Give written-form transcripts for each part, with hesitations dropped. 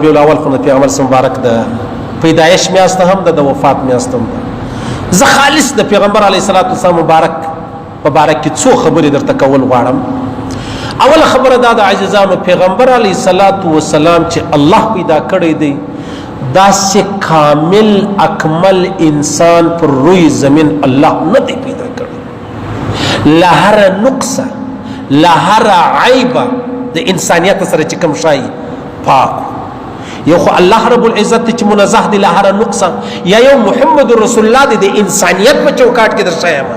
ربیع الاول خو پیغمبر مبارک د پیدایش میاشت هم د وفات میاشت هم ده. زه خالص د پیغمبر علیه الصلاۃ والسلام مبارک کې څو خبرې درته کول غواړم. اوله خبره دا د عزیزانو، پیغمبر علیه الصلاۃ والسلام چې الله پیدا کړی دی داسې کامل اکمل انسان پر روی زمین الله نه دی پیدا کړی. له هر نقصه له هر عیبه د انسانیت سره چې کوم شی پاک یو خو الله رب العزت چې منزه دی له هر نقصه، یا یو محمد رسول الله دی د انسانیت په چوکاټ کې درشایم.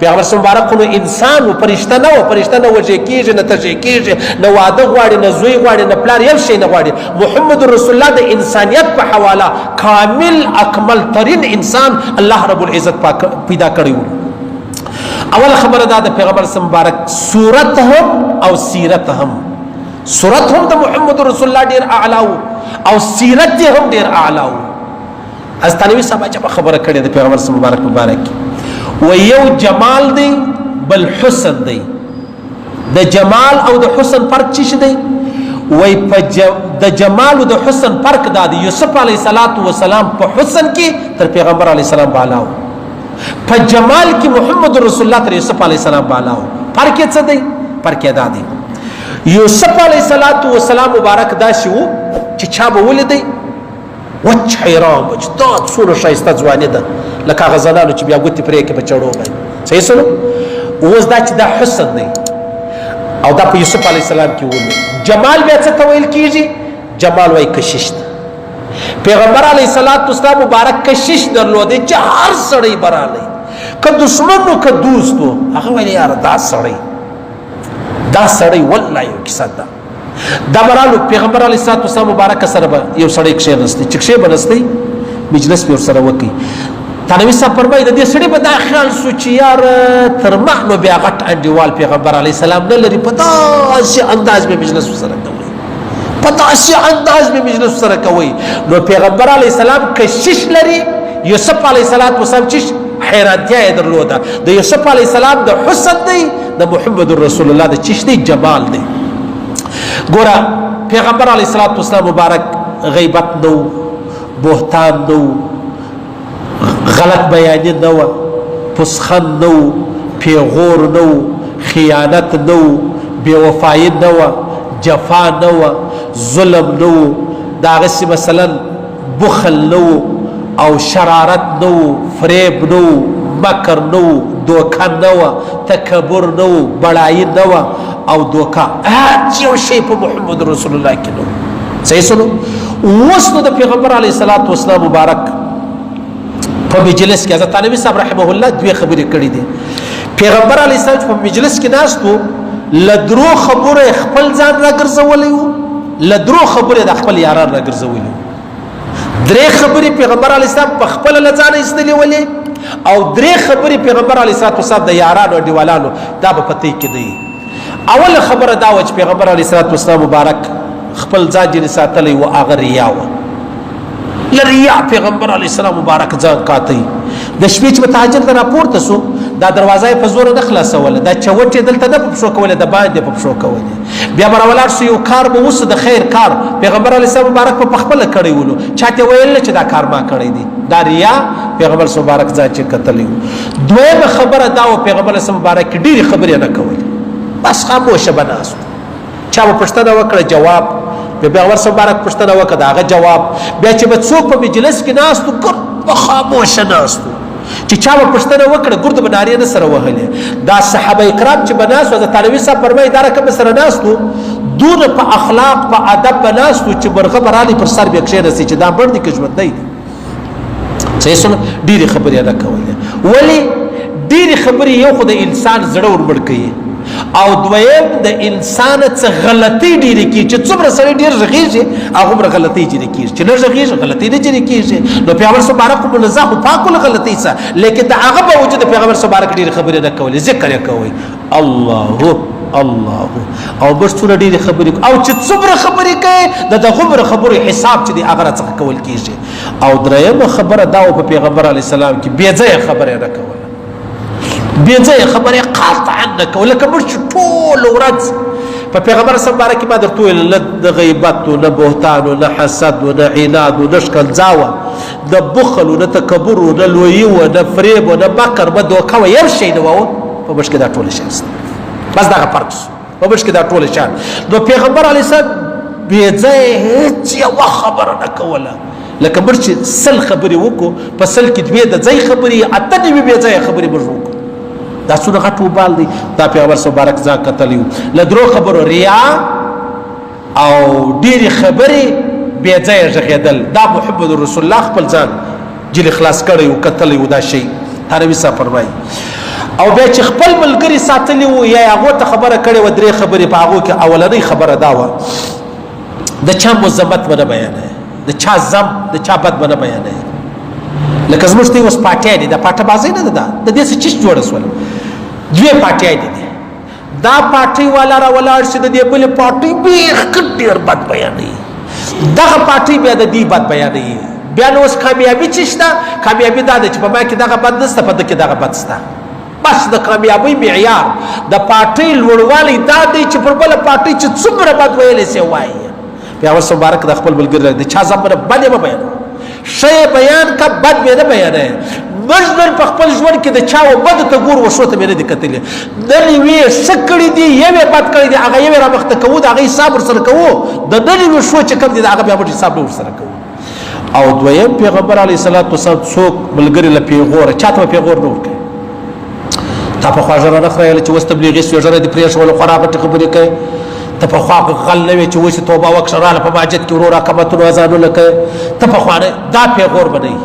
پیغمبر مبارک نو انسان او فرشته نه و، فرشته نه وجه کیږي نه تجه کیږي نه واده غواړي نه زوی غواړي نه پلار یو شی نه غواړي. محمد رسول الله د انسانیت په حواله کامل اکمل ترین انسان الله رب العزت پیدا کړی و. اول خبره دا د پیغمبر مبارک صورت هم او سیرت هم، صورت هم د محمد رسول الله ډیر اعلی او سیرت هم ډیر اعلی. از تنوی صاحب چې خبره کړې د پیغمبر مبارک و یو جمال دی بل حسن دی. د جمال او د حسن فرق چی دی؟ وای د جمال او د حسن فرق دا دی یوسف علیه السلام په حسن کې تر پیغمبر علیه السلام بالا و، په جمال کې محمد رسول الله تر یوسف علیه السلام بالا و. فرق څه دی؟ فرق دا دی یوسف علیه السلام مبارک دا شو چې چا به ولیدي وچ حیران وچ دا څونه ښایسته ځواني ده لکه هغه زنانو چې بیا ګوتې پرې کې په چړو باندې. صحیح سنو اوس دا چې دا حسن دی او دا په یوسف علیه السلام کې ولید. جمال بیا څه ته ویل کېږي؟ جمال وایي کشش ده. پیغمبر علیه السلام مبارک کشش درلودی چې هر سړی برالی، که دشمن و که دوست و، هغه ویل یاره دا سړی والله یو کیسه ده دا برالو. پیغمبر علیه السلام مبارک سره به یو سړی کښېنستی چې کښېنستی مجلس به ورسره وکړي. تنوي صاحب فرمایي د دې سړي به دا خیال سو چې یار تر ما نو بیا غټ انډیوال پیغمبر علیه السلام نه لري، په داسې انداز به مجلس ورسره کوي، په داسې انداز به مجلس ورسره کوي. نو پیغمبر علیه السلام کشش لري، یوسف علیه السلام چې حیرانتیا یې درلوده. د یوسف علیه السلام د حسن دی، د محمد رسول الله د چش دی جمال دی. ګوره پیغمبر علیه السلام مبارک غیبت نو، بهتان نو، غلط بیانی نو، پسخن نو، پیغور نو، خیانت نو، بیوفایی نو، جفا نو، ظلم نو، داغسی مثلا بخل نو او شرارت نو، فریب نو، مکر نو، دوکه نو، تکبر نو، بڑائی نو او دوکا هیڅ یو شی په محمد رسول الله کې نو. صحیح سنو اوس نو د پیغمبر علیه السلام مبارک په مجلس کې حضرت نبی صاحب رحمه الله دوی خبرې کړې دي. پیغمبر علیه السلام په مجلس کې ناستو، لدرو خبره خپل ځان راګرځولې وو، لدرو خبره د خپل یاران راګرځولې وو. درې خبرې پیغمبر علیه السلام په خپل لځان ایستلې ولې، او درې خبرې پیغمبر علیه السلام د یارانو او دیوالانو دا په پته کې دی. اول خبره دا و چې پیغمبر علیه السلام مبارک خپل ځان جن ساتلی و هغه ریا و. لریا پیغمبر علیه السلام مبارک ځان کاتی. د شپې چې تهجد ته راپورته سو، دا دروازه په زور نه خلاصوله، دا چوټ دلته نه په پښو کوله، د باندې په پښو کوله. بیا برولار سو یو کار به وسه د خیر کار پیغمبر علیه السلام مبارک په خپل کړی ولو، چاته ویل چې دا کار ما کړی دی. دا ریا پیغمبر مبارک ځان چې کتلی. دویمه خبره دا و پیغمبر مبارک ډیره خبرې نه کوله، بس خاموشه بناست. چا په پښتنه وکړه جواب، پیغمبر مبارک پښتنه وکړه هغه جواب. بیا چې به څوک په مجلس کې ناستو ګرد په خاموشه ناستو، چې چا په پښتنه وکړه ګرد به نارې نه سره وهلې. دا صحابه کرام چې بناستو، حضرت علي صاحب فرمایي دا رقم سره ناستو دون په اخلاق په ادب بناستو چې برغه برالي پر سر به کښېنسي چې دا بړ دي کې ژوند دی. صحیح سن ډېرې خبرې نه کولې، ولی ډېرې خبرې یو خو د انسان زړه ورمړ کوي، او دویم د انسان څخه غلطي ډېرې کیږي. چې څومره سړی ډېر غږیږي هغومره غلطي ډېرې کیږي، چې نه غږیږي غلطي نه ډېرې کیږي. نو پیغمبر مبارک منزه خو پاک له غلطۍ څخه، لیکن د هغه باوجود پیغمبر مبارک ډېرې خبرې نه کولې، ذکر یې کوي الله الله او بس څونه ډېرې خبرې، او چې څومره خبرې کوي د دغومره خبرې حساب چې دی هغه څخه کول کیږي. او درېیمه خبره دا په پیغمبر علیه السلام کې بې ځایه خبرې نه کوله، بې ځایه خبرې قاطعا نه کوله. لکه موږ چې ټوله ورځ په پیغمبر صلی الله علیه وسلم ما درته ویل نه غیبت نه بهتان نه حسد نه عناد نه ښکنځاوه نه بخل نه تکبر نه لویي نه فریب نه مکر نه دوکه یو شی نه وو په مشکې دا ټول شي بس دغه فرق په مشکې دا ټول شي نو پیغمبر علیه السلام بې ځایه هېڅ یوه خبره نه کوله لکه موږ چې سل خبرې وکړو په سل کې دوې د ځای خبرې اته نوي بې ځایه خبرې موږ وکړو دا څونه غټ وبال دی دا پیغمبر صلی مبارک ځان کتلی و له درو خبرو ریا او ډېرې خبرې بې ځایه غږېدل دا محمد رسول الله خپل ځان جل خلاص کړی و کتلی و دا شی نبي صاحب فرمایي او بیا چې خپل ملګري ساتلی و یا هغو ته خبره کړې وه درې خبرې په هغو کې اولنۍ خبره دا وه د چا مذمت به نه بیانوي د چا زم د چا بد به نه بیانوي لکه زموږ ته اوس پاټیان دي دا پاټه بازۍ نه ده دا د دې څه چیز جوړه شوله دوې پاټیان دي دا پاټۍ والا را ولاړ شي د دې بلې پاټۍ بیخ ډېر بد بیانوي دغه پاټۍ بیا د دې بد بیانوي بیا نو اوس کامیابي چې شته کامیابي دا ده چې په ما کې دغه بد نشته په ده کې دغه بد شته بس د کامیابۍ معیار د پاټۍ لوړوالی دا دی چې پر بله پاټۍ چې څومره بد ویلی سي وایي پیغمبر صلی مبارک د خپل ملګري د چا ځان باندې بد یې مه بیانوه ښه بیان که بد مې نه بیانوي موږ نن په خپل ژوند کې د چا و بدو ته ګورو ښو ته مې نه دي کتلي نن یې ښه کړي دي یو یې بد کړی دی هغه یو یې رامخته کوو د هغه حساب ورسره کوو د نن یې ښو چې کوم دي د هغه بیا موږ حساب نه ورسره کوو او دویم پیغمبر علیه السلام څوک ملګري له پیغوره چا ته به پیغور نه ورکوي تا پخوا ژره نه خریله چې اوس تبلیغي سوې ژره دې پرېښوله خورا غټې خبرې کوي ته پخوا غل نه وې چې اوس یې توبه وکړه راله په ماجد کې ورو راکبتونو اذانونه کوي ته پخوا نه دا پیغور به نه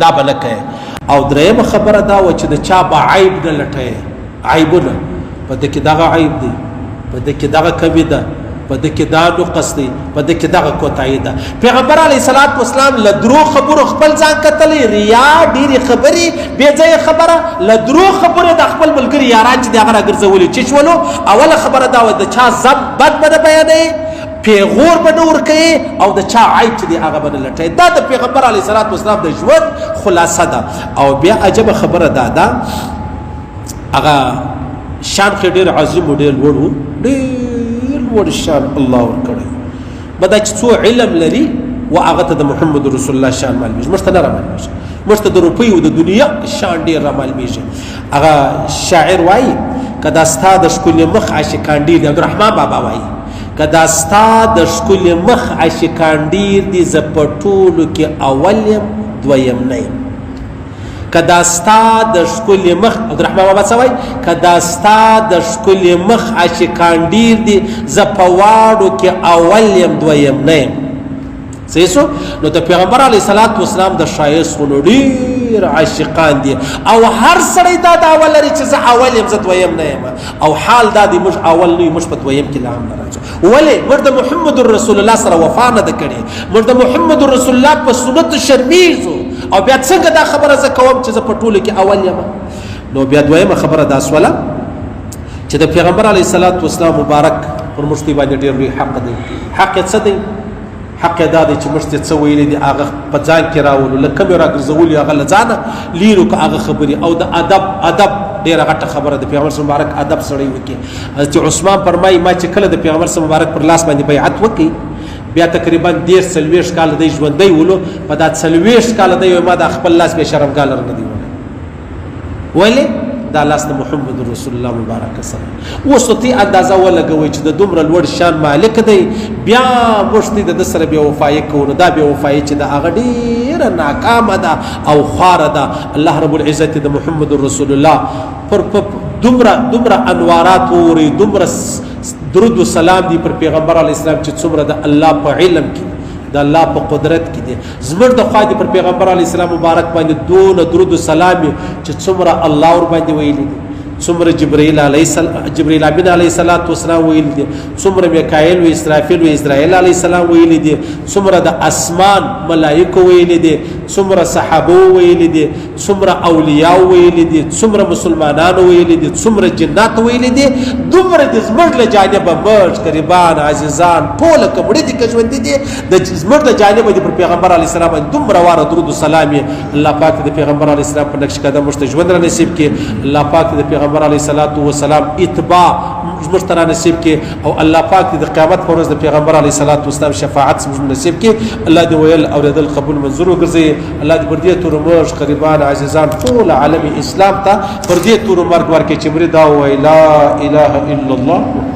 دا به نه کوې او درېیمه خبره دا وه چې د چا به عیب نه لټوې عیبونه په ده کې دغه عیب دی په ده کې دغه کمي ده په ده کې دا نقص دی په ده کې دغه کوتاهي ده پیغمبر علیه السلام له درو خبرو خپل ځان کتلی ریا ډېرې خبرې بې ځایه خبره له درو خبرو د خپل ملګري یاران چې د هغه راګرځولي چې شولو اوله خبره دا وه د چا زب بد به نه بیانوي پیغور به نه ورکوي او د چا عیب چې دی هغه به نه لټوي دا د پیغمبر علیه السلام د ژوند خلاصه ده او بیا عجبه خبره دا ده هغه شان خو ډېر عظیم و ډېر لوړ و ډېر لوړ شان الله ورکړی به دا چې څو علم لري و هغه ته د محمد رسول الله شان معلومېږي موږ ته نه رامعلومېږي موږ ته د روپیو د دنیا شان ډېر رامعلومېږي هغه شاعر وایي که دا ستا د ښکلي مخ عاشقان ډېر دي عبدالرحمان بابا وایي که دا ستا د ښکلي مخ عاشقان ډېر دي زه په ټولو کې اول یم دویم نه یم که دا ستا د ښکلي مخ عبدالرحمان بابا څه وایي که دا ستا د ښکلي مخ عاشقان ډېر دي زه په واړو کې اول یم دویم نه یم صحیح شو نو د پیغمبر علیه السلام د ښایستونو ډېر عاشقان دي او هر سړی دا دعوه لري چې زه اول یم زه دویم نه یم او حال دا دی موږ اول نه یو موږ په دویم کې لا هم نه راځو ولې موږ د محمد رسول الله سره وفا نه ده کړې موږ د محمد رسول الله په سنتو شرمېږو او بیا څنګه دا خبره زه کوم چې زه په ټولو کې اول یم نو بیا دویمه خبره دا سوله چې د پیغمبر علیه السلام مبارک پر موږ باندې ډېر لوی حق دی حق یې څه دی حق دا دی چې موږ ته څه ویلي دي هغه په ځان کې راولو له کومې راګرځولي هغه له ځانه لیرو که هغه خبرې او د ادب ډېره غټه خبره د پیغمبر مبارک ادب سړی وکړي حضرت عثمان فرمایي ما چې کله د پیغمبر مبارک پر لاس باندې بیعت وکړي بیا تقریبا 40-40 کاله دی ژوندی ولو په دا 40 کاله دی ما د خپل لاس بې شرمګاه لره نه دی ولې دا لاس د محمد رسول الله مبارک سره اوس ته اندازه ولګوي چې د دومره لوړ شان مالک دی بیا موږ د ده سره بې وفایي کوو نو دا بې وفایي چې د هغه ډېره ناکامه ده او خواره ده الله رب العزت د محمد رسول الله پر دومره انوارات ووري دومره درود و سلام دی پر پیغمبر علیه السلام چې څومره د الله په علم کې د الله په قدرت کې دی زموږ د خوا دی پر پیغمبر علیه السلام مبارک باندې دونه درود و سلام چې څومره الله ور باندې ویلي دي څومره جبرائیل امین علیه السلام ویلي دي څومره میکائیل و اسرافیل و اسرائیل علیه السلام ویلي دي څومره د اسمان ملائکه ویلي دي څومره صحابه ویلي دي څومره اولیاء ویلي دي څومره مسلمانانو ویلي دي څومره جنات ویلي دي دومره د زموږ له جانبه موږ قریبان عزیزان ټوله که مړه دي که ژوندي دي زموږ له جانبه دي پر پیغمبر علیه السلام باندې دومره واره درود و سلام یې الله پاک د پیغمبر علیه السلام په نقش قدم موږ ته ژوند را نصیب کړي الله پاک د پیغمبر علیه السلام اتباع زموږ ته نصیب کړي او الله پاک دې د قیامت پر ورځ د پیغمبر علیه الصلاۃ والسلام شفاعت زموږ نصیب کړي. الله دې ویل اوریدل قبول منظور وګرځي. الله دې پر دې تور موږ قریبان عزیزان ټول عالم اسلام ته پر دې تور مرګ ورکړي چې مری دا وای لا اله الا الله